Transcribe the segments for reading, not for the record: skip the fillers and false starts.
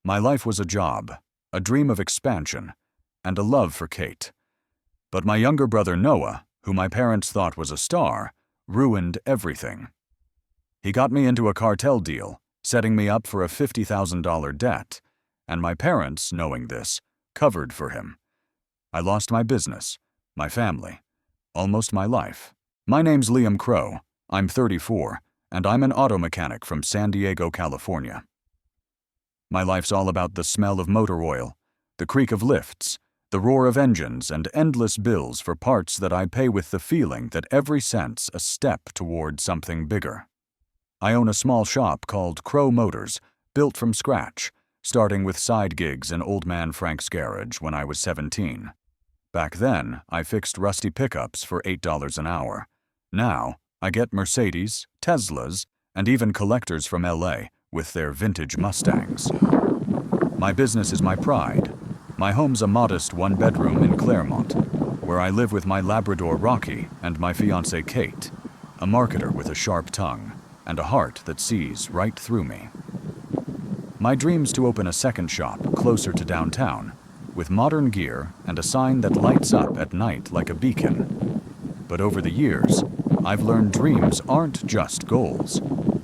My life was a job, a dream of expansion, and a love for Kate. But my younger brother Noah, who my parents thought was a star, ruined everything. He got me into a cartel deal, setting me up for a $50,000 debt, and my parents, knowing this, covered for him. I lost my business, my family, almost my life. My name's Liam Crowe. I'm 34, and I'm an auto mechanic from San Diego, California. My life's all about the smell of motor oil, the creak of lifts, the roar of engines, and endless bills for parts that I pay with the feeling that every cent's a step toward something bigger. I own a small shop called Crowe Motors, built from scratch, starting with side gigs in Old Man Frank's garage when I was 17. Back then, I fixed rusty pickups for $8 an hour. Now, I get Mercedes, Teslas, and even collectors from LA with their vintage Mustangs. My business is my pride. My home's a modest one-bedroom in Claremont, where I live with my Labrador Rocky and my fiancée Kate, a marketer with a sharp tongue and a heart that sees right through me. My dream's to open a second shop closer to downtown, with modern gear and a sign that lights up at night like a beacon. But over the years, I've learned dreams aren't just goals.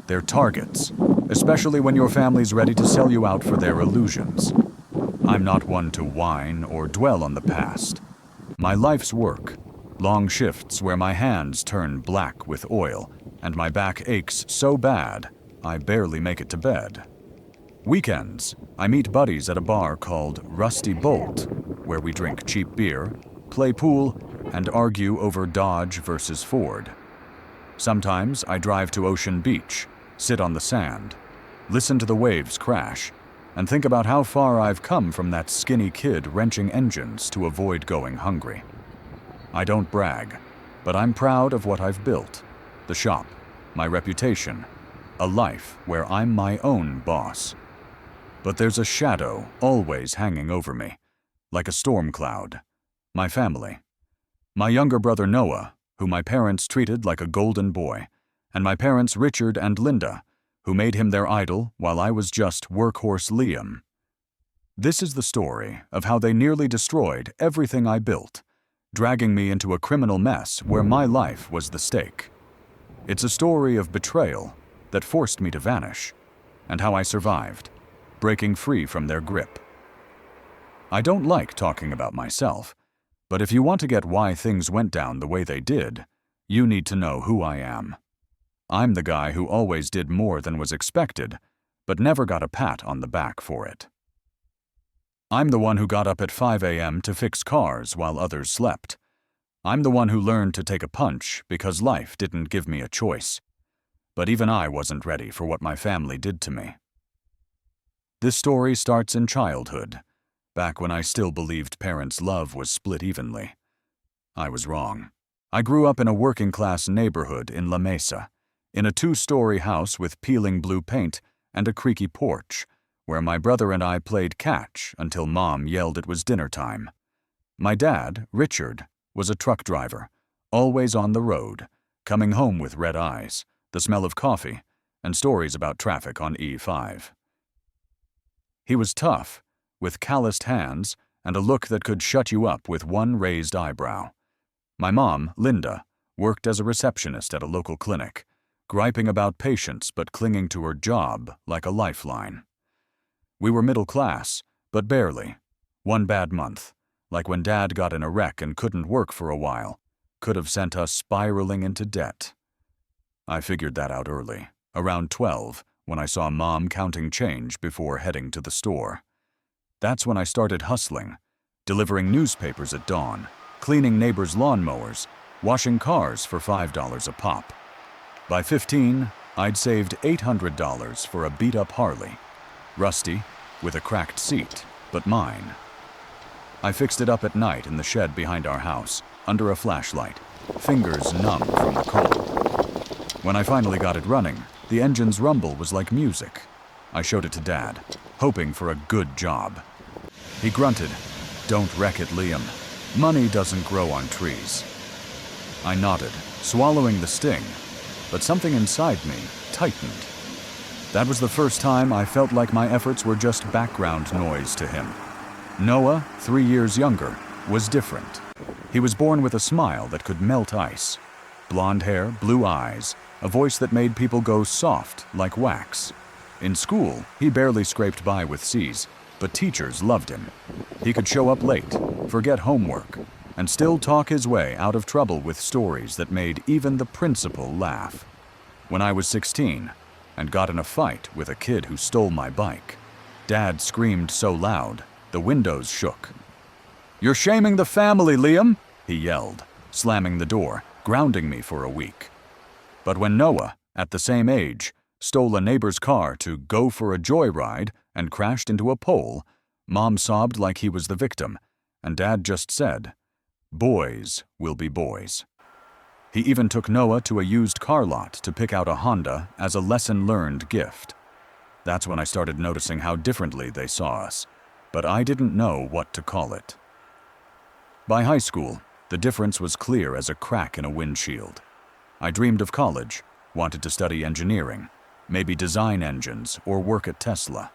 They're targets, especially when your family's ready to sell you out for their illusions. I'm not one to whine or dwell on the past. My life's work, long shifts where my hands turn black with oil and my back aches so bad I barely make it to bed. Weekends, I meet buddies at a bar called Rusty Bolt, where we drink cheap beer, play pool, and argue over Dodge versus Ford. Sometimes I drive to Ocean Beach, sit on the sand, listen to the waves crash, and think about how far I've come from that skinny kid wrenching engines to avoid going hungry. I don't brag, but I'm proud of what I've built. The shop, my reputation, a life where I'm my own boss. But there's a shadow always hanging over me, like a storm cloud. My family. My younger brother Noah, who my parents treated like a golden boy, and my parents Richard and Linda, who made him their idol while I was just workhorse Liam. This is the story of how they nearly destroyed everything I built, dragging me into a criminal mess where my life was the stake. It's a story of betrayal that forced me to vanish, and how I survived, breaking free from their grip. I don't like talking about myself, but if you want to get why things went down the way they did, you need to know who I am. I'm the guy who always did more than was expected, but never got a pat on the back for it. I'm the one who got up at 5 a.m. to fix cars while others slept. I'm the one who learned to take a punch because life didn't give me a choice. But even I wasn't ready for what my family did to me. This story starts in childhood, back when I still believed parents' love was split evenly. I was wrong. I grew up in a working-class neighborhood in La Mesa, in a 2-story house with peeling blue paint and a creaky porch, where my brother and I played catch until Mom yelled it was dinner time. My dad, Richard, was a truck driver, always on the road, coming home with red eyes, the smell of coffee, and stories about traffic on E5. He was tough, with calloused hands and a look that could shut you up with one raised eyebrow. My mom, Linda, worked as a receptionist at a local clinic, griping about patients but clinging to her job like a lifeline. We were middle class, but barely. One bad month, like when Dad got in a wreck and couldn't work for a while, could have sent us spiraling into debt. I figured that out early, around 12, when I saw Mom counting change before heading to the store. That's when I started hustling, delivering newspapers at dawn, cleaning neighbors' lawnmowers, washing cars for $5 a pop. By 15, I'd saved $800 for a beat-up Harley, rusty, with a cracked seat, but mine. I fixed it up at night in the shed behind our house, under a flashlight, fingers numb from the cold. When I finally got it running, the engine's rumble was like music. I showed it to Dad, hoping for a good job. He grunted, "Don't wreck it, Liam. Money doesn't grow on trees." I nodded, swallowing the sting, but something inside me tightened. That was the first time I felt like my efforts were just background noise to him. Noah, 3 years younger, was different. He was born with a smile that could melt ice. Blonde hair, blue eyes, a voice that made people go soft like wax. In school, he barely scraped by with C's, but teachers loved him. He could show up late, forget homework, and still talk his way out of trouble with stories that made even the principal laugh. When I was 16 and got in a fight with a kid who stole my bike, Dad screamed so loud, the windows shook. "You're shaming the family, Liam," he yelled, slamming the door, grounding me for a week. But when Noah, at the same age, stole a neighbor's car to go for a joyride and crashed into a pole, Mom sobbed like he was the victim, and Dad just said, "Boys will be boys." He even took Noah to a used car lot to pick out a Honda as a lesson-learned gift. That's when I started noticing how differently they saw us, but I didn't know what to call it. By high school, the difference was clear as a crack in a windshield. I dreamed of college, wanted to study engineering, maybe design engines or work at Tesla.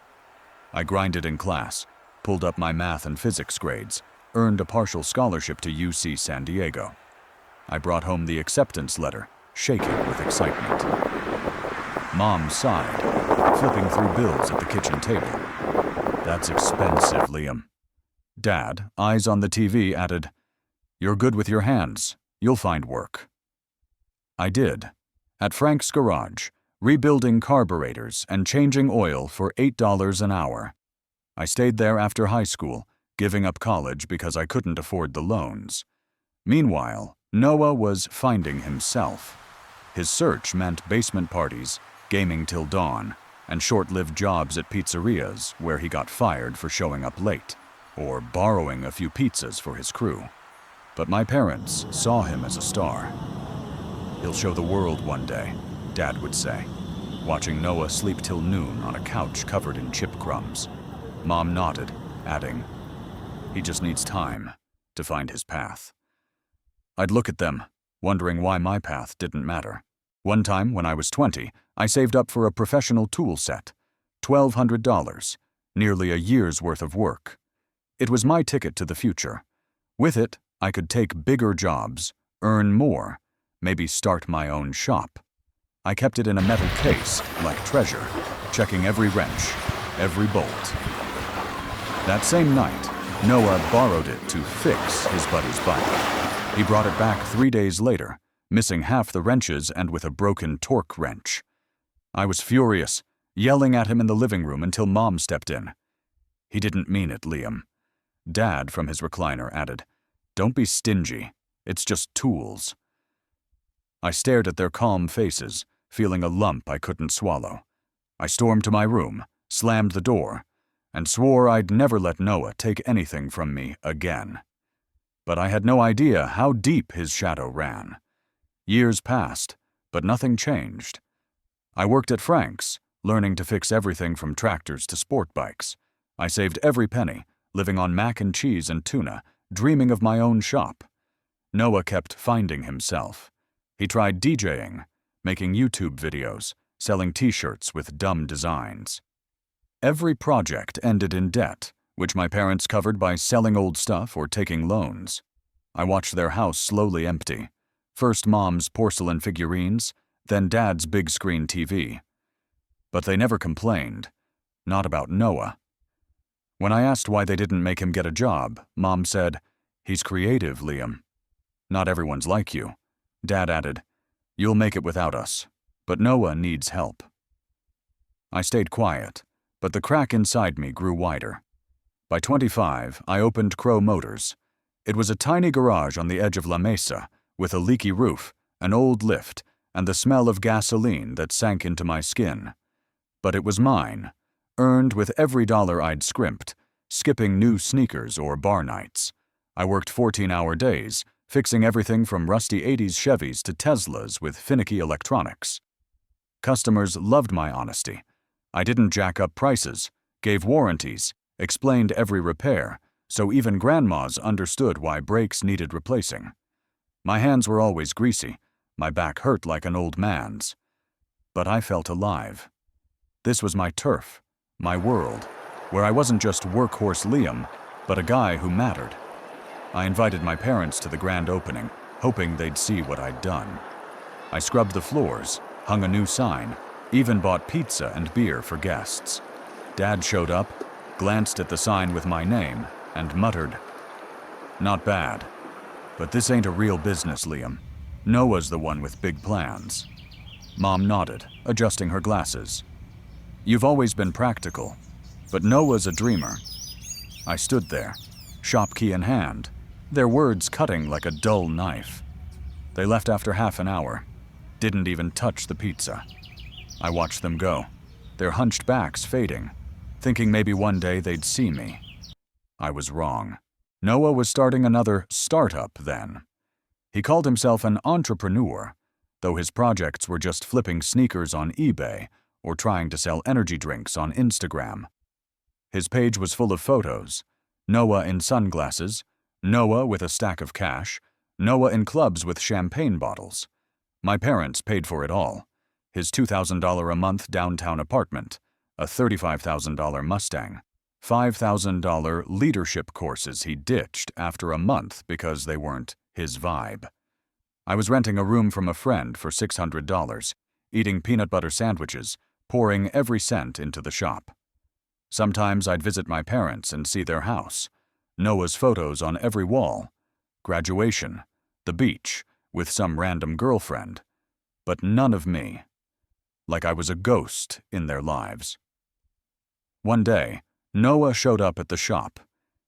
I grinded in class, pulled up my math and physics grades, earned a partial scholarship to UC San Diego. I brought home the acceptance letter, shaking with excitement. Mom sighed, flipping through bills at the kitchen table. "That's expensive, Liam." Dad, eyes on the TV, added, "You're good with your hands. You'll find work." I did. At Frank's garage, rebuilding carburetors and changing oil for $8 an hour. I stayed there after high school, giving up college because I couldn't afford the loans. Meanwhile, Noah was finding himself. His search meant basement parties, gaming till dawn, and short-lived jobs at pizzerias where he got fired for showing up late, or borrowing a few pizzas for his crew. But my parents saw him as a star. "He'll show the world one day," Dad would say, watching Noah sleep till noon on a couch covered in chip crumbs. Mom nodded, adding, "He just needs time to find his path." I'd look at them, wondering why my path didn't matter. One time, when I was 20, I saved up for a professional tool set, $1,200, nearly a year's worth of work. It was my ticket to the future. With it, I could take bigger jobs, earn more, maybe start my own shop. I kept it in a metal case, like treasure, checking every wrench, every bolt. That same night, Noah borrowed it to fix his buddy's bike. He brought it back 3 days later, missing half the wrenches and with a broken torque wrench. I was furious, yelling at him in the living room until Mom stepped in. "He didn't mean it, Liam." Dad, from his recliner, added, "Don't be stingy. It's just tools." I stared at their calm faces, feeling a lump I couldn't swallow. I stormed to my room, slammed the door, and swore I'd never let Noah take anything from me again. But I had no idea how deep his shadow ran. Years passed, but nothing changed. I worked at Frank's, learning to fix everything from tractors to sport bikes. I saved every penny, living on mac and cheese and tuna, dreaming of my own shop. Noah kept finding himself. He tried DJing, making YouTube videos, selling t-shirts with dumb designs. Every project ended in debt, which my parents covered by selling old stuff or taking loans. I watched their house slowly empty. First Mom's porcelain figurines, then Dad's big screen TV. But they never complained. Not about Noah. When I asked why they didn't make him get a job, Mom said, "He's creative, Liam." "Not everyone's like you." Dad added, "You'll make it without us, but Noah needs help." I stayed quiet, but the crack inside me grew wider. By 25, I opened Crowe Motors. It was a tiny garage on the edge of La Mesa, with a leaky roof, an old lift, and the smell of gasoline that sank into my skin. But it was mine, earned with every dollar I'd scrimped, skipping new sneakers or bar nights. I worked 14-hour days, fixing everything from rusty 80s Chevys to Teslas with finicky electronics. Customers loved my honesty. I didn't jack up prices, gave warranties, explained every repair, so even grandmas understood why brakes needed replacing. My hands were always greasy, my back hurt like an old man's. But I felt alive. This was my turf, my world, where I wasn't just workhorse Liam, but a guy who mattered. I invited my parents to the grand opening, hoping they'd see what I'd done. I scrubbed the floors, hung a new sign, even bought pizza and beer for guests. Dad showed up, glanced at the sign with my name, and muttered, "Not bad. But this ain't a real business, Liam. Noah's the one with big plans." Mom nodded, adjusting her glasses. "You've always been practical, but Noah's a dreamer." I stood there, shop key in hand, their words cutting like a dull knife. They left after half an hour, didn't even touch the pizza. I watched them go, their hunched backs fading, thinking maybe one day they'd see me. I was wrong. Noah was starting another startup then. He called himself an entrepreneur, though his projects were just flipping sneakers on eBay or trying to sell energy drinks on Instagram. His page was full of photos: Noah in sunglasses, Noah with a stack of cash, Noah in clubs with champagne bottles. My parents paid for it all: his $2,000 a month downtown apartment, a $35,000 Mustang, $5,000 leadership courses he ditched after a month because they weren't his vibe. I was renting a room from a friend for $600, eating peanut butter sandwiches, pouring every cent into the shop. Sometimes I'd visit my parents and see their house, Noah's photos on every wall, graduation, the beach, with some random girlfriend, but none of me. Like I was a ghost in their lives. One day, Noah showed up at the shop.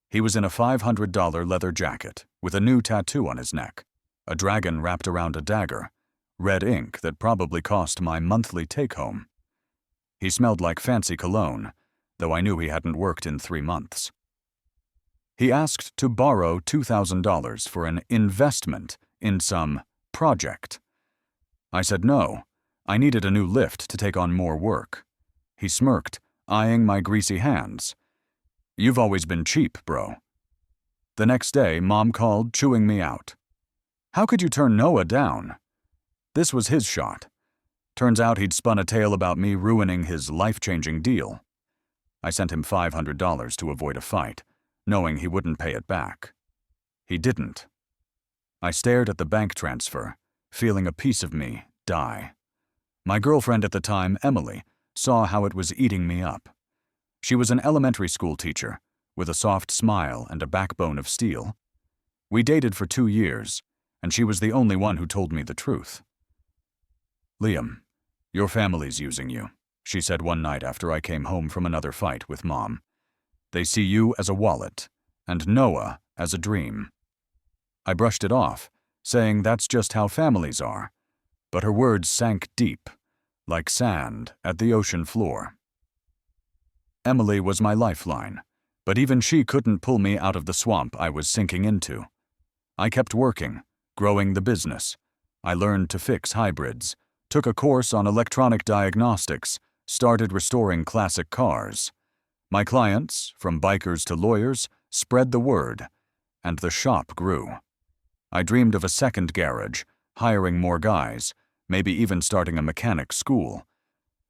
He was in a $500 leather jacket with a new tattoo on his neck, a dragon wrapped around a dagger, red ink that probably cost my monthly take-home. He smelled like fancy cologne, though I knew he hadn't worked in 3 months. He asked to borrow $2,000 for an investment in some project. I said no. I needed a new lift to take on more work. He smirked, eyeing my greasy hands. "You've always been cheap, bro." The next day, Mom called, chewing me out. "How could you turn Noah down?" This was his shot. Turns out he'd spun a tale about me ruining his life-changing deal. I sent him $500 to avoid a fight, knowing he wouldn't pay it back. He didn't. I stared at the bank transfer, feeling a piece of me die. My girlfriend at the time, Emily, saw how it was eating me up. She was an elementary school teacher, with a soft smile and a backbone of steel. We dated for 2 years, and she was the only one who told me the truth. "Liam, your family's using you," she said one night after I came home from another fight with Mom. "They see you as a wallet, and Noah as a dream." I brushed it off, saying that's just how families are, but her words sank deep, like sand at the ocean floor. Emily was my lifeline, but even she couldn't pull me out of the swamp I was sinking into. I kept working, growing the business. I learned to fix hybrids, took a course on electronic diagnostics, started restoring classic cars. My clients, from bikers to lawyers, spread the word, and the shop grew. I dreamed of a second garage, hiring more guys, maybe even starting a mechanic school.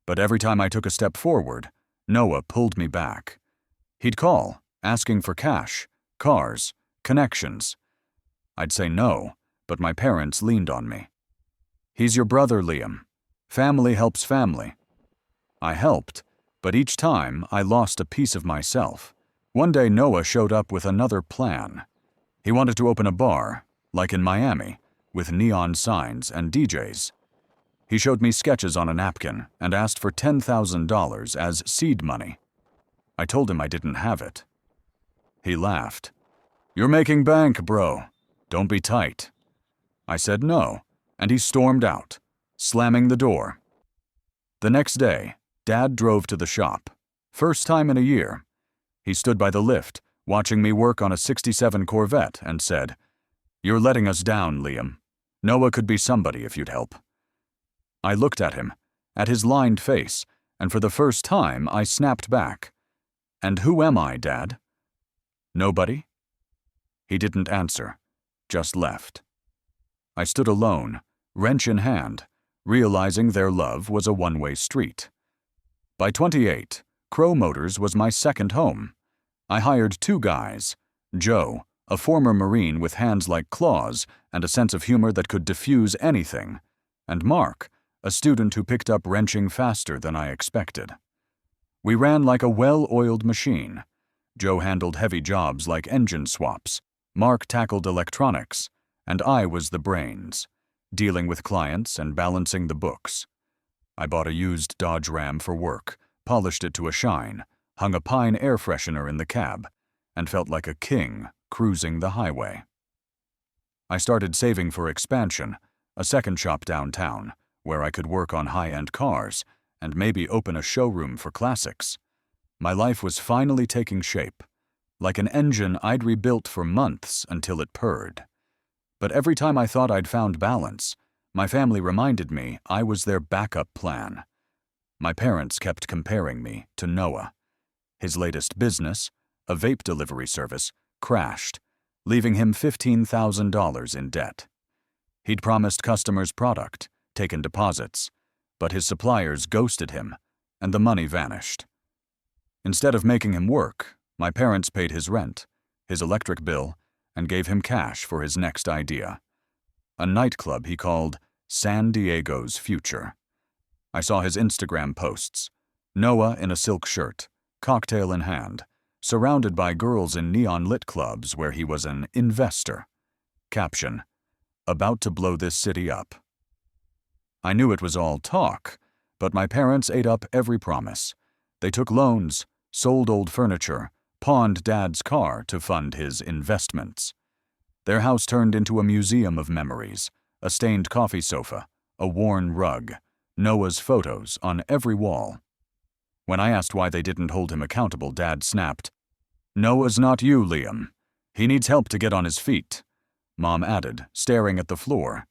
But every time I took a step forward, Noah pulled me back. He'd call, asking for cash, cars, connections. I'd say no, but my parents leaned on me. "He's your brother, Liam. Family helps family." I helped, but each time I lost a piece of myself. One day Noah showed up with another plan. He wanted to open a bar, like in Miami, with neon signs and DJs. He showed me sketches on a napkin and asked for $10,000 as seed money. I told him I didn't have it. He laughed. "You're making bank, bro. Don't be tight." I said no, and he stormed out, slamming the door. The next day, Dad drove to the shop. First time in a year. He stood by the lift, watching me work on a '67 Corvette, and said, "You're letting us down, Liam. Noah could be somebody if you'd help." I looked at him, at his lined face, and for the first time I snapped back. "And who am I, Dad?" "Nobody?" He didn't answer, just left. I stood alone, wrench in hand, realizing their love was a one-way street. By 28, Crowe Motors was my second home. I hired 2 guys, Joe, a former Marine with hands like claws and a sense of humor that could diffuse anything, and Mark, a student who picked up wrenching faster than I expected. We ran like a well-oiled machine. Joe handled heavy jobs like engine swaps, Mark tackled electronics, and I was the brains, dealing with clients and balancing the books. I bought a used Dodge Ram for work, polished it to a shine, hung a Pine air freshener in the cab, and felt like a king cruising the highway. I started saving for expansion, a second shop downtown, where I could work on high-end cars and maybe open a showroom for classics. My life was finally taking shape, like an engine I'd rebuilt for months until it purred. But every time I thought I'd found balance, my family reminded me I was their backup plan. My parents kept comparing me to Noah. His latest business, a vape delivery service, crashed, leaving him $15,000 in debt. He'd promised customers product, taken deposits, but his suppliers ghosted him, and the money vanished. Instead of making him work, my parents paid his rent, his electric bill, and gave him cash for his next idea. A nightclub he called San Diego's Future. I saw his Instagram posts. Noah in a silk shirt, cocktail in hand, surrounded by girls in neon-lit clubs where he was an investor. Caption: about to blow this city up. I knew it was all talk, but my parents ate up every promise. They took loans, sold old furniture, pawned Dad's car to fund his investments. Their house turned into a museum of memories, a stained coffee sofa, a worn rug, Noah's photos on every wall. When I asked why they didn't hold him accountable, Dad snapped, "Noah's not you, Liam. He needs help to get on his feet." Mom added, staring at the floor,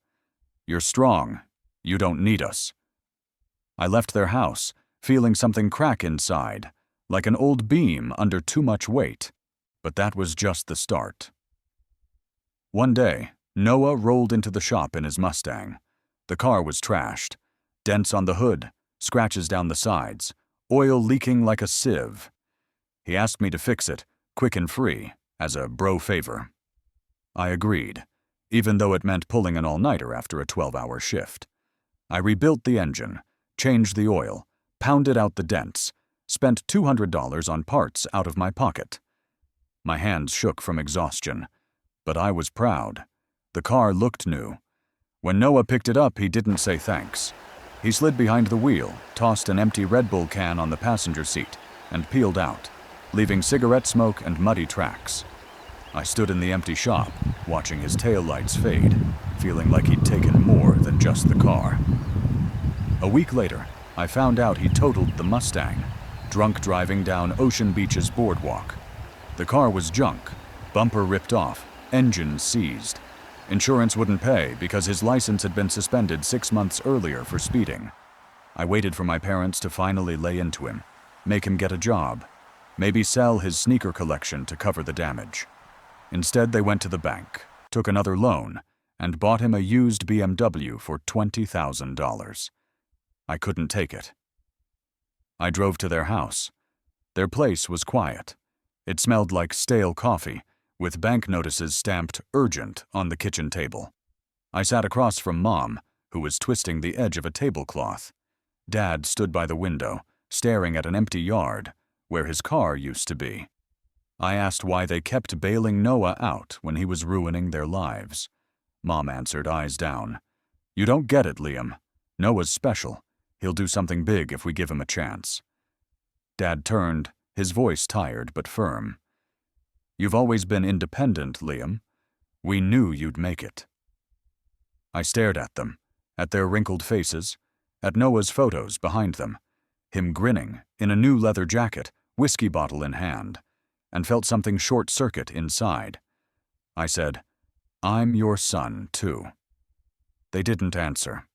"You're strong. You don't need us." I left their house, feeling something crack inside, like an old beam under too much weight. But that was just the start. One day, Noah rolled into the shop in his Mustang. The car was trashed. Dents on the hood, scratches down the sides, oil leaking like a sieve. He asked me to fix it, quick and free, as a bro favor. I agreed, even though it meant pulling an all-nighter after a 12-hour shift. I rebuilt the engine, changed the oil, pounded out the dents, spent $200 on parts out of my pocket. My hands shook from exhaustion, but I was proud. The car looked new. When Noah picked it up, he didn't say thanks. He slid behind the wheel, tossed an empty Red Bull can on the passenger seat, and peeled out, leaving cigarette smoke and muddy tracks. I stood in the empty shop, watching his taillights fade, feeling like he'd taken more than just the car. A week later, I found out he totaled the Mustang, drunk driving down Ocean Beach's boardwalk. The car was junk, bumper ripped off, engine seized. Insurance wouldn't pay because his license had been suspended 6 months earlier for speeding. I waited for my parents to finally lay into him, make him get a job, maybe sell his sneaker collection to cover the damage. Instead, they went to the bank, took another loan, and bought him a used BMW for $20,000. I couldn't take it. I drove to their house. Their place was quiet. It smelled like stale coffee, with bank notices stamped urgent on the kitchen table. I sat across from Mom, who was twisting the edge of a tablecloth. Dad stood by the window, staring at an empty yard, where his car used to be. I asked why they kept bailing Noah out when he was ruining their lives. Mom answered, eyes down, "You don't get it, Liam. Noah's special. He'll do something big if we give him a chance." Dad turned, his voice tired but firm. "You've always been independent, Liam. We knew you'd make it." I stared at them, at their wrinkled faces, at Noah's photos behind them, him grinning, in a new leather jacket, whiskey bottle in hand, and felt something short-circuit inside. I said, "I'm your son, too." They didn't answer.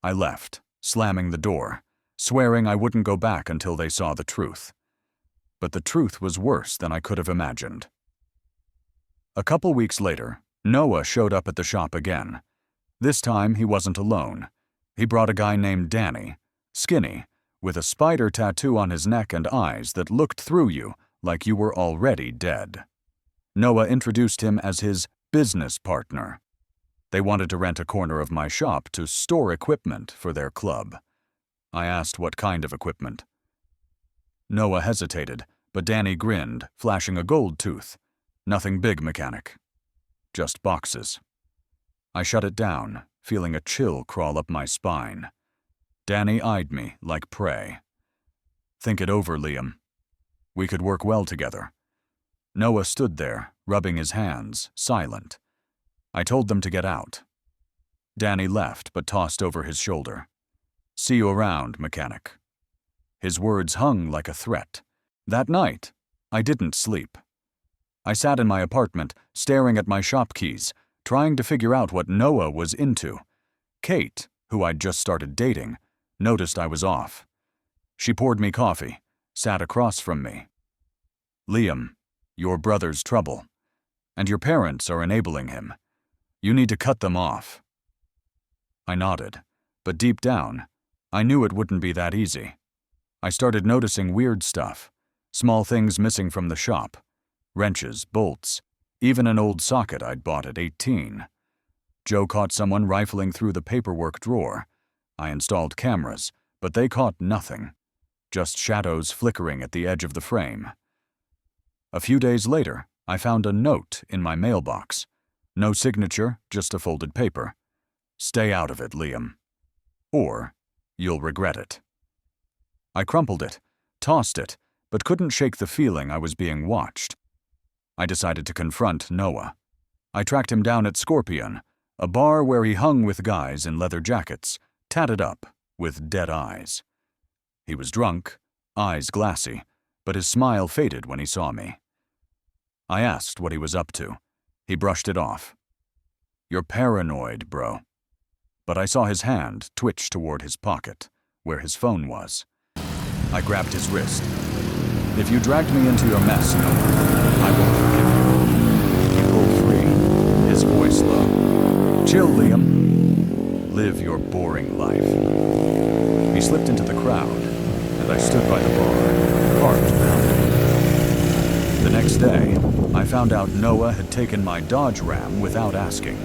I left, slamming the door, swearing I wouldn't go back until they saw the truth. But the truth was worse than I could have imagined. A couple weeks later, Noah showed up at the shop again. This time he wasn't alone. He brought a guy named Danny, skinny, with a spider tattoo on his neck and eyes that looked through you like you were already dead. Noah introduced him as his business partner. They wanted to rent a corner of my shop to store equipment for their club. I asked what kind of equipment. Noah hesitated, but Danny grinned, flashing a gold tooth. Nothing big, mechanic. Just boxes. I shut it down, feeling a chill crawl up my spine. Danny eyed me like prey. Think it over, Liam. We could work well together. Noah stood there, rubbing his hands, silent. I told them to get out. Danny left, but tossed over his shoulder. See you around, mechanic. His words hung like a threat. That night, I didn't sleep. I sat in my apartment, staring at my shop keys, trying to figure out what Noah was into. Kate, who I'd just started dating, noticed I was off. She poured me coffee, sat across from me. Liam, your brother's trouble, and your parents are enabling him. You need to cut them off. I nodded, but deep down, I knew it wouldn't be that easy. I started noticing weird stuff, small things missing from the shop, wrenches, bolts, even an old socket I'd bought at 18. Joe caught someone rifling through the paperwork drawer. I installed cameras, but they caught nothing, just shadows flickering at the edge of the frame. A few days later, I found a note in my mailbox. No signature, just a folded paper. Stay out of it, Liam. Or you'll regret it. I crumpled it, tossed it, but couldn't shake the feeling I was being watched. I decided to confront Noah. I tracked him down at Scorpion, a bar where he hung with guys in leather jackets, tatted up, with dead eyes. He was drunk, eyes glassy, but his smile faded when he saw me. I asked what he was up to. He brushed it off. You're paranoid, bro. But I saw his hand twitch toward his pocket, where his phone was. I grabbed his wrist. If you dragged me into your mess, Noah, I won't forgive you. He pulled free, his voice low. Chill, Liam. Live your boring life. He slipped into the crowd, and I stood by the bar, heart pounding. The next day, I found out Noah had taken my Dodge Ram without asking.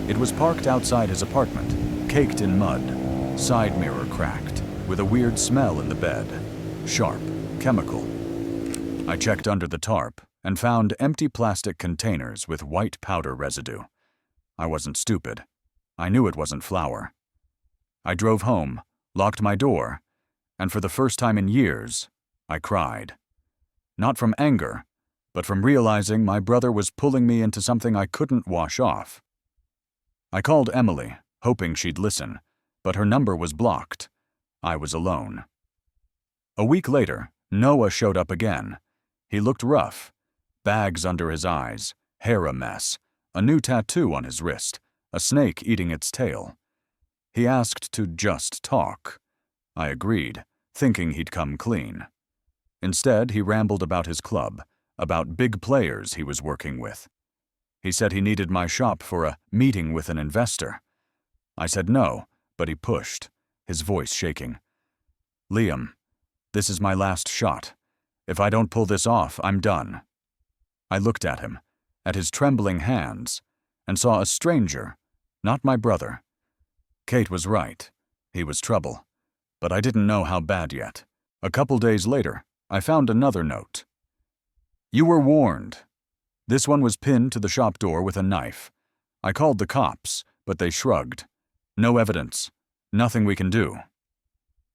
It was parked outside his apartment, caked in mud, side mirror cracked, with a weird smell in the bed, sharp, chemical. I checked under the tarp and found empty plastic containers with white powder residue. I wasn't stupid. I knew it wasn't flour. I drove home, locked my door, and for the first time in years, I cried. Not from anger, but from realizing my brother was pulling me into something I couldn't wash off. I called Emily, hoping she'd listen, but her number was blocked. I was alone. A week later, Noah showed up again. He looked rough, bags under his eyes, hair a mess, a new tattoo on his wrist, a snake eating its tail. He asked to just talk. I agreed, thinking he'd come clean. Instead, he rambled about his club, about big players he was working with. He said he needed my shop for a meeting with an investor. I said no, but he pushed, his voice shaking. Liam, this is my last shot. If I don't pull this off, I'm done. I looked at him, at his trembling hands, and saw a stranger, not my brother. Kate was right. He was trouble. But I didn't know how bad yet. A couple days later, I found another note. You were warned. This one was pinned to the shop door with a knife. I called the cops, but they shrugged. No evidence. Nothing we can do.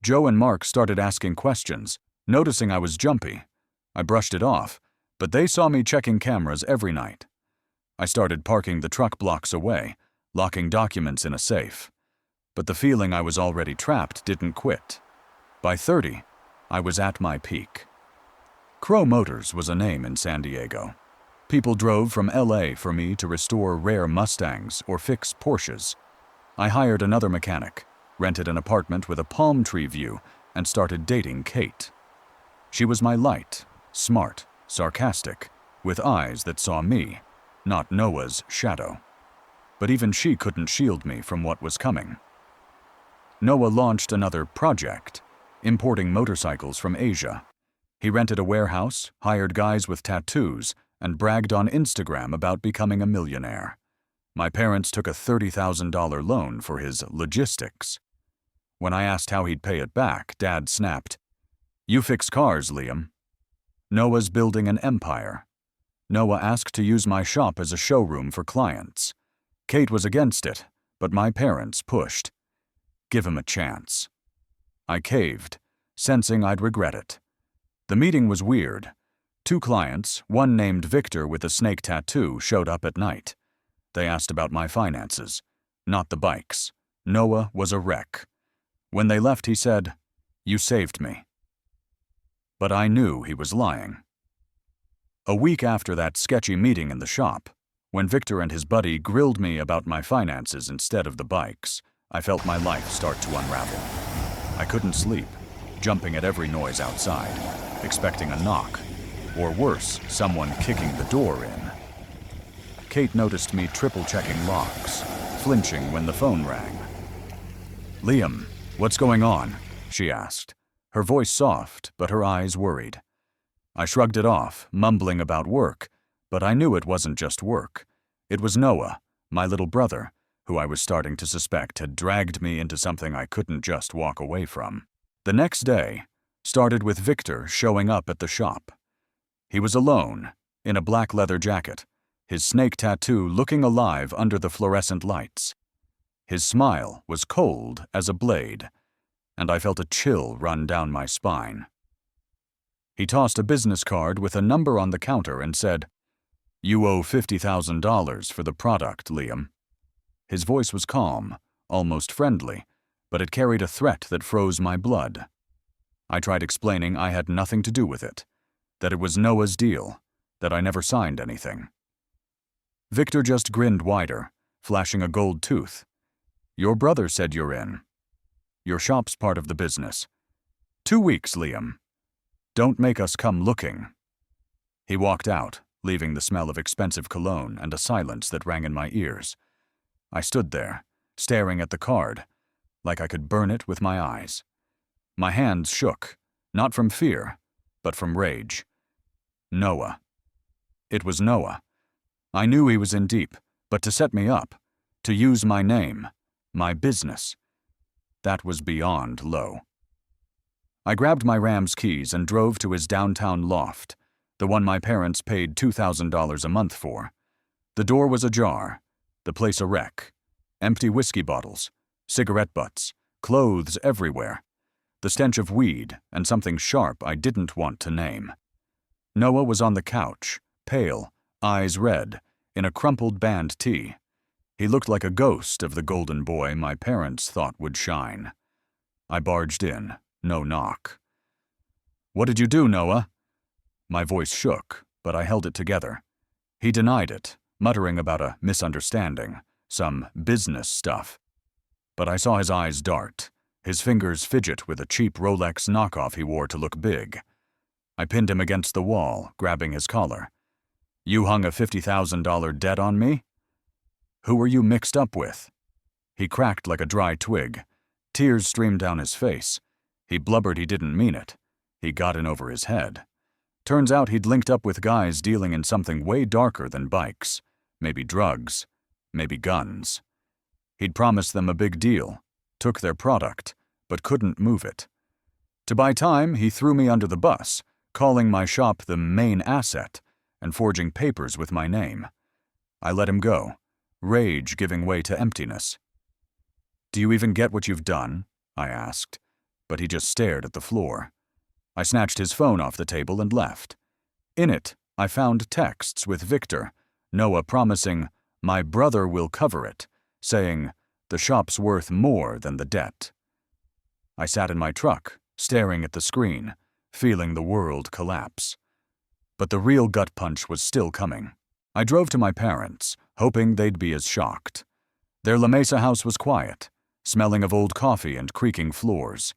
Joe and Mark started asking questions, noticing I was jumpy. I brushed it off, but they saw me checking cameras every night. I started parking the truck blocks away, locking documents in a safe. But the feeling I was already trapped didn't quit. By 30, I was at my peak. Crowe Motors was a name in San Diego. People drove from LA for me to restore rare Mustangs or fix Porsches. I hired another mechanic, rented an apartment with a palm tree view, and started dating Kate. She was my light, smart, sarcastic, with eyes that saw me, not Noah's shadow. But even she couldn't shield me from what was coming. Noah launched another project, importing motorcycles from Asia. He rented a warehouse, hired guys with tattoos, and bragged on Instagram about becoming a millionaire. My parents took a $30,000 loan for his logistics. When I asked how he'd pay it back, Dad snapped, "You fix cars, Liam." Noah's building an empire. Noah asked to use my shop as a showroom for clients. Kate was against it, but my parents pushed. Give him a chance. I caved, sensing I'd regret it. The meeting was weird. 2 clients, one named Victor with a snake tattoo, showed up at night. They asked about my finances, not the bikes. Noah was a wreck. When they left, he said, "You saved me." But I knew he was lying. A week after that sketchy meeting in the shop, when Victor and his buddy grilled me about my finances instead of the bikes, I felt my life start to unravel. I couldn't sleep, jumping at every noise outside, expecting a knock, or worse, someone kicking the door in. Kate noticed me triple-checking locks, flinching when the phone rang. "Liam, what's going on?" she asked, her voice soft, but her eyes worried. I shrugged it off, mumbling about work, but I knew it wasn't just work. It was Noah, my little brother, who I was starting to suspect had dragged me into something I couldn't just walk away from. The next day started with Victor showing up at the shop. He was alone, in a black leather jacket, his snake tattoo looking alive under the fluorescent lights. His smile was cold as a blade, and I felt a chill run down my spine. He tossed a business card with a number on the counter and said, "You owe $50,000 for the product, Liam." His voice was calm, almost friendly, but it carried a threat that froze my blood. I tried explaining I had nothing to do with it, that it was Noah's deal, that I never signed anything. Victor just grinned wider, flashing a gold tooth. "Your brother said you're in. Your shop's part of the business. 2 weeks, Liam. Don't make us come looking." He walked out, leaving the smell of expensive cologne and a silence that rang in my ears. I stood there, staring at the card, like I could burn it with my eyes. My hands shook, not from fear, but from rage. Noah. It was Noah. I knew he was in deep, but to set me up, to use my name, my business, that was beyond low. I grabbed my Ram's keys and drove to his downtown loft, the one my parents paid $2,000 a month for. The door was ajar, the place a wreck. Empty whiskey bottles, cigarette butts, clothes everywhere. The stench of weed and something sharp I didn't want to name. Noah was on the couch, pale, eyes red, in a crumpled band tee. He looked like a ghost of the golden boy my parents thought would shine. I barged in, no knock. "What did you do, Noah?" My voice shook, but I held it together. He denied it, muttering about a misunderstanding, some business stuff. But I saw his eyes dart, his fingers fidget with a cheap Rolex knockoff he wore to look big. I pinned him against the wall, grabbing his collar. "You hung a $50,000 debt on me? Who are you mixed up with?" He cracked like a dry twig. Tears streamed down his face. He blubbered he didn't mean it. He got in over his head. Turns out he'd linked up with guys dealing in something way darker than bikes. Maybe drugs. Maybe guns. He'd promised them a big deal, took their product, but couldn't move it. To buy time, he threw me under the bus, calling my shop the main asset and forging papers with my name. I let him go, rage giving way to emptiness. "Do you even get what you've done?" I asked, but he just stared at the floor. I snatched his phone off the table and left. In it, I found texts with Victor, Noah promising, "My brother will cover it," saying, "The shop's worth more than the debt." I sat in my truck, staring at the screen, feeling the world collapse. But the real gut punch was still coming. I drove to my parents, hoping they'd be as shocked. Their La Mesa house was quiet, smelling of old coffee and creaking floors.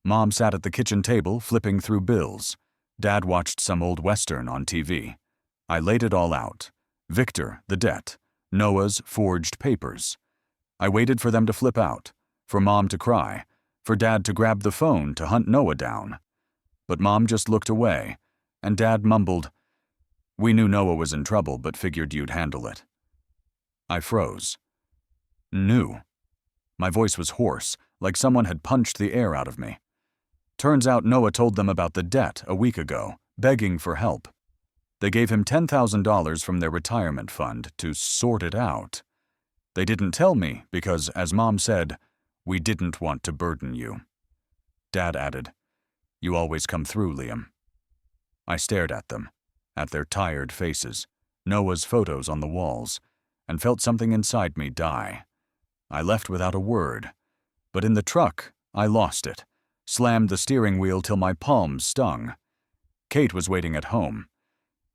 Mom sat at the kitchen table, flipping through bills. Dad watched some old Western on TV. I laid it all out. Victor, the debt. Noah's forged papers. I waited for them to flip out, for Mom to cry, for Dad to grab the phone to hunt Noah down. But Mom just looked away, and Dad mumbled, "We knew Noah was in trouble, but figured you'd handle it." I froze. Knew. My voice was hoarse, like someone had punched the air out of me. Turns out Noah told them about the debt a week ago, begging for help. They gave him $10,000 from their retirement fund to sort it out. They didn't tell me because, as Mom said, we didn't want to burden you. Dad added, "You always come through, Liam." I stared at them, at their tired faces, Noah's photos on the walls, and felt something inside me die. I left without a word, but in the truck, I lost it, slammed the steering wheel till my palms stung. Kate was waiting at home.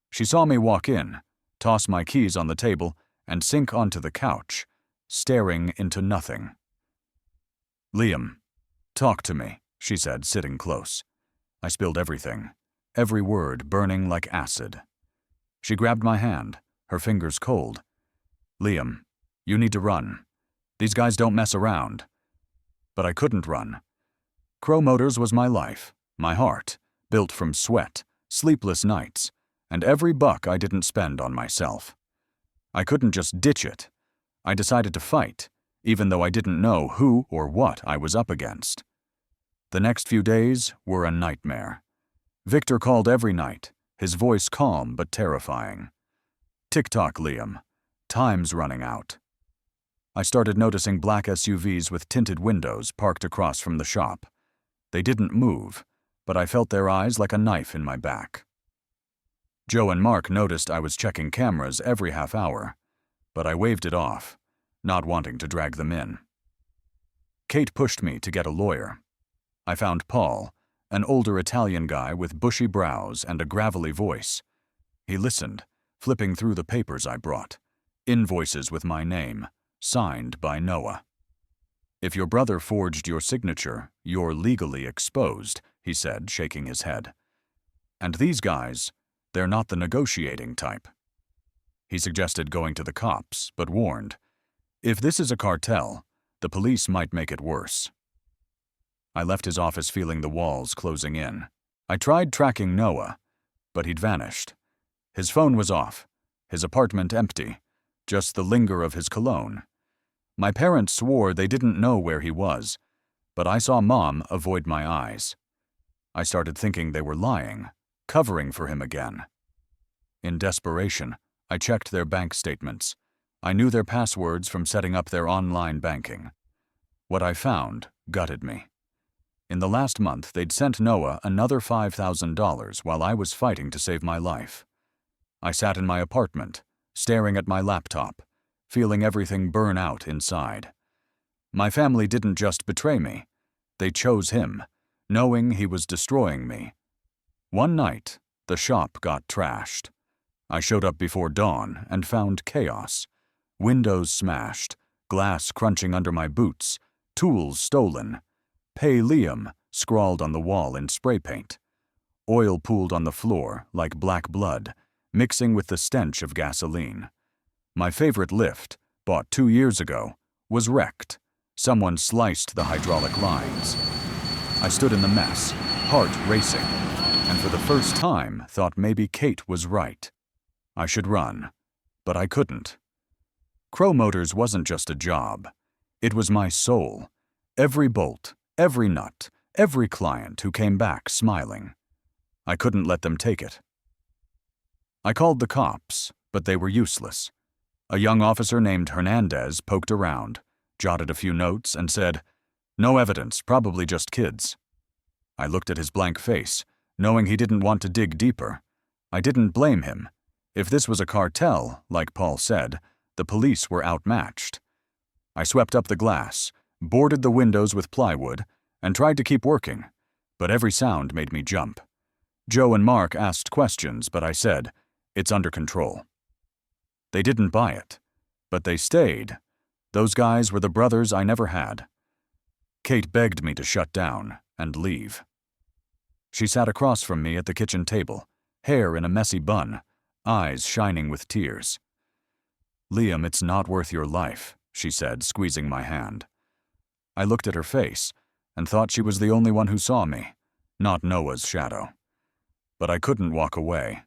She saw me walk in, toss my keys on the table, and sink onto the couch, staring into nothing. "Liam, talk to me," she said, sitting close. I spilled everything, every word burning like acid. She grabbed my hand, her fingers cold. "Liam, you need to run. These guys don't mess around." But I couldn't run. Crowe Motors was my life, my heart, built from sweat, sleepless nights, and every buck I didn't spend on myself. I couldn't just ditch it. I decided to fight, even though I didn't know who or what I was up against. The next few days were a nightmare. Victor called every night, his voice calm but terrifying. "Tick-tock, Liam. Time's running out." I started noticing black SUVs with tinted windows parked across from the shop. They didn't move, but I felt their eyes like a knife in my back. Joe and Mark noticed I was checking cameras every half hour, but I waved it off, not wanting to drag them in. Kate pushed me to get a lawyer. I found Paul, an older Italian guy with bushy brows and a gravelly voice. He listened, flipping through the papers I brought, invoices with my name, signed by Noah. "If your brother forged your signature, you're legally exposed," he said, shaking his head. "And these guys, they're not the negotiating type." He suggested going to the cops, but warned, "If this is a cartel, the police might make it worse." I left his office feeling the walls closing in. I tried tracking Noah, but he'd vanished. His phone was off, his apartment empty, just the linger of his cologne. My parents swore they didn't know where he was, but I saw Mom avoid my eyes. I started thinking they were lying, covering for him again. In desperation, I checked their bank statements. I knew their passwords from setting up their online banking. What I found gutted me. In the last month, they'd sent Noah another $5,000 while I was fighting to save my life. I sat in my apartment, staring at my laptop, feeling everything burn out inside. My family didn't just betray me. They chose him, knowing he was destroying me. One night, the shop got trashed. I showed up before dawn and found chaos. Windows smashed, glass crunching under my boots, tools stolen. "Pay Liam" scrawled on the wall in spray paint. Oil pooled on the floor like black blood, mixing with the stench of gasoline. My favorite lift, bought 2 years ago, was wrecked. Someone sliced the hydraulic lines. I stood in the mess, heart racing, and for the first time thought maybe Kate was right. I should run, but I couldn't. Crowe Motors wasn't just a job. It was my soul. Every bolt, every nut, every client who came back smiling. I couldn't let them take it. I called the cops, but they were useless. A young officer named Hernandez poked around, jotted a few notes, and said, "No evidence, probably just kids." I looked at his blank face, knowing he didn't want to dig deeper. I didn't blame him. If this was a cartel, like Paul said, the police were outmatched. I swept up the glass, boarded the windows with plywood, and tried to keep working, but every sound made me jump. Joe and Mark asked questions, but I said, "It's under control." They didn't buy it, but they stayed. Those guys were the brothers I never had. Kate begged me to shut down and leave. She sat across from me at the kitchen table, hair in a messy bun, eyes shining with tears. "Liam, it's not worth your life," she said, squeezing my hand. I looked at her face, and thought she was the only one who saw me, not Noah's shadow. But I couldn't walk away.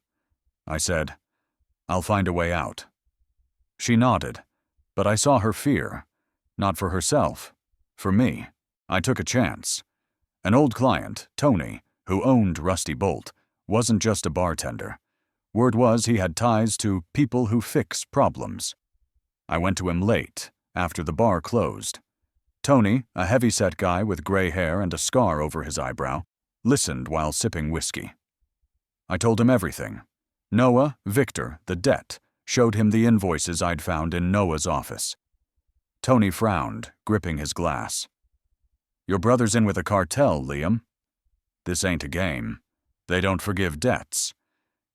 I said, "I'll find a way out." She nodded, but I saw her fear. Not for herself. For me. I took a chance. An old client, Tony, who owned Rusty Bolt, wasn't just a bartender. Word was he had ties to people who fix problems. I went to him late, after the bar closed. Tony, a heavy-set guy with gray hair and a scar over his eyebrow, listened while sipping whiskey. I told him everything. Noah, Victor, the debt, showed him the invoices I'd found in Noah's office. Tony frowned, gripping his glass. "Your brother's in with a cartel, Liam. This ain't a game. They don't forgive debts.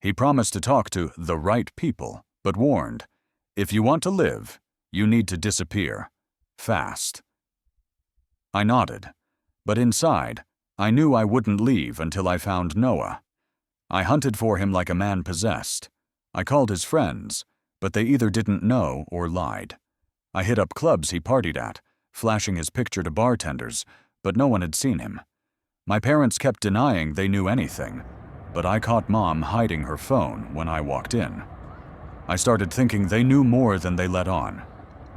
He promised to talk to the right people, but warned, if you want to live, you need to disappear. Fast." I nodded, but inside, I knew I wouldn't leave until I found Noah. I hunted for him like a man possessed. I called his friends, but they either didn't know or lied. I hit up clubs he partied at, flashing his picture to bartenders, but no one had seen him. My parents kept denying they knew anything, but I caught Mom hiding her phone when I walked in. I started thinking they knew more than they let on.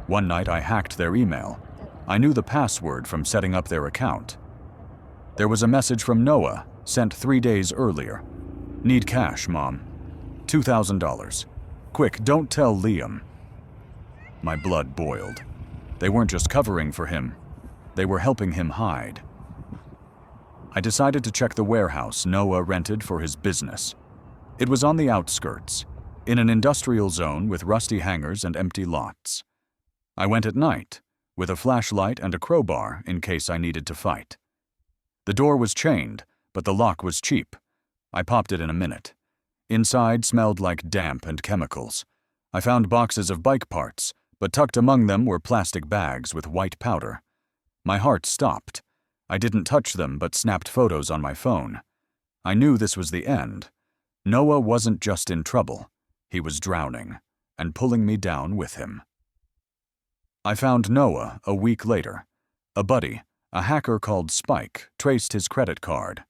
One night I hacked their email. I knew the password from setting up their account. There was a message from Noah, sent 3 days earlier. "Need cash, Mom. $2,000. Quick, don't tell Liam." My blood boiled. They weren't just covering for him. They were helping him hide. I decided to check the warehouse Noah rented for his business. It was on the outskirts, in an industrial zone with rusty hangars and empty lots. I went at night, with a flashlight and a crowbar in case I needed to fight. The door was chained, but the lock was cheap. I popped it in a minute. Inside smelled like damp and chemicals. I found boxes of bike parts, but tucked among them were plastic bags with white powder. My heart stopped. I didn't touch them but snapped photos on my phone. I knew this was the end. Noah wasn't just in trouble. He was drowning, and pulling me down with him. I found Noah a week later. A buddy, a hacker called Spike, traced his credit card.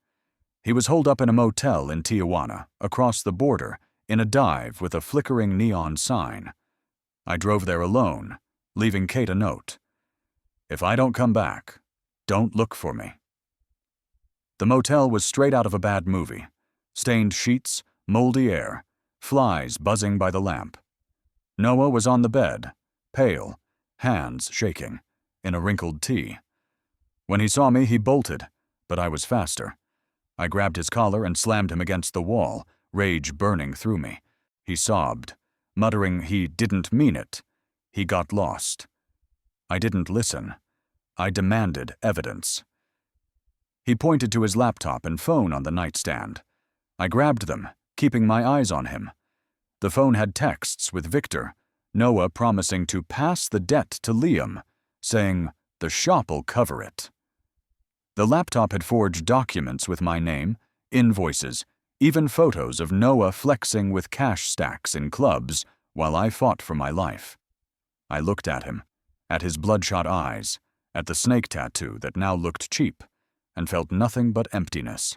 He was holed up in a motel in Tijuana, across the border, in a dive with a flickering neon sign. I drove there alone, leaving Kate a note. "If I don't come back, don't look for me." The motel was straight out of a bad movie. Stained sheets, moldy air, flies buzzing by the lamp. Noah was on the bed, pale, hands shaking, in a wrinkled tee. When he saw me, he bolted, but I was faster. I grabbed his collar and slammed him against the wall, rage burning through me. He sobbed, muttering he didn't mean it. He got lost. I didn't listen. I demanded evidence. He pointed to his laptop and phone on the nightstand. I grabbed them, keeping my eyes on him. The phone had texts with Victor, Noah promising to pass the debt to Liam, saying, "The shop'll cover it." The laptop had forged documents with my name, invoices, even photos of Noah flexing with cash stacks in clubs while I fought for my life. I looked at him, at his bloodshot eyes, at the snake tattoo that now looked cheap, and felt nothing but emptiness.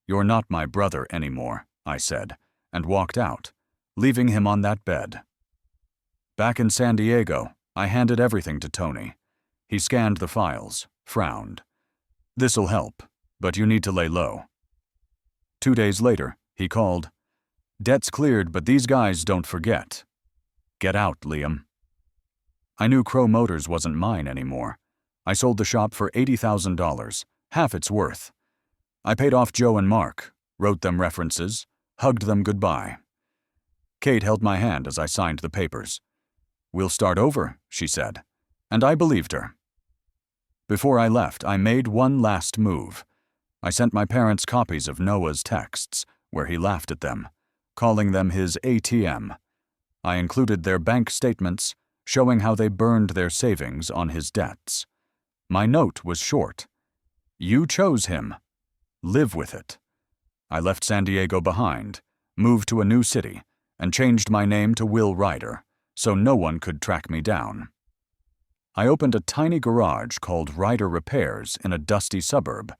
"You're not my brother anymore," I said, and walked out, leaving him on that bed. Back in San Diego, I handed everything to Tony. He scanned the files, frowned. "This'll help, but you need to lay low." 2 days later, he called. "Debt's cleared, but these guys don't forget. Get out, Liam." I knew Crowe Motors wasn't mine anymore. I sold the shop for $80,000, half its worth. I paid off Joe and Mark, wrote them references, hugged them goodbye. Kate held my hand as I signed the papers. "We'll start over," she said, and I believed her. Before I left, I made one last move. I sent my parents copies of Noah's texts, where he laughed at them, calling them his ATM. I included their bank statements, showing how they burned their savings on his debts. My note was short. "You chose him. Live with it." I left San Diego behind, moved to a new city, and changed my name to Will Ryder, so no one could track me down. I opened a tiny garage called Ryder Repairs in a dusty suburb.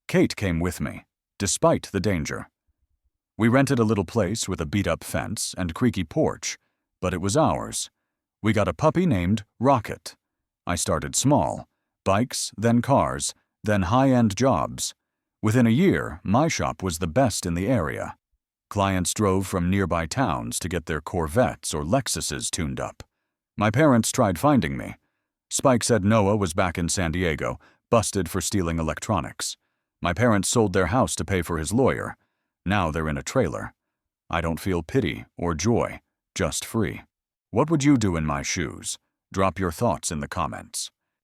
Kate came with me, despite the danger. We rented a little place with a beat-up fence and creaky porch, but it was ours. We got a puppy named Rocket. I started small, bikes, then cars, then high-end jobs. Within a year, my shop was the best in the area. Clients drove from nearby towns to get their Corvettes or Lexuses tuned up. My parents tried finding me. Spike said Noah was back in San Diego, busted for stealing electronics. My parents sold their house to pay for his lawyer. Now they're in a trailer. I don't feel pity or joy, just free. What would you do in my shoes? Drop your thoughts in the comments.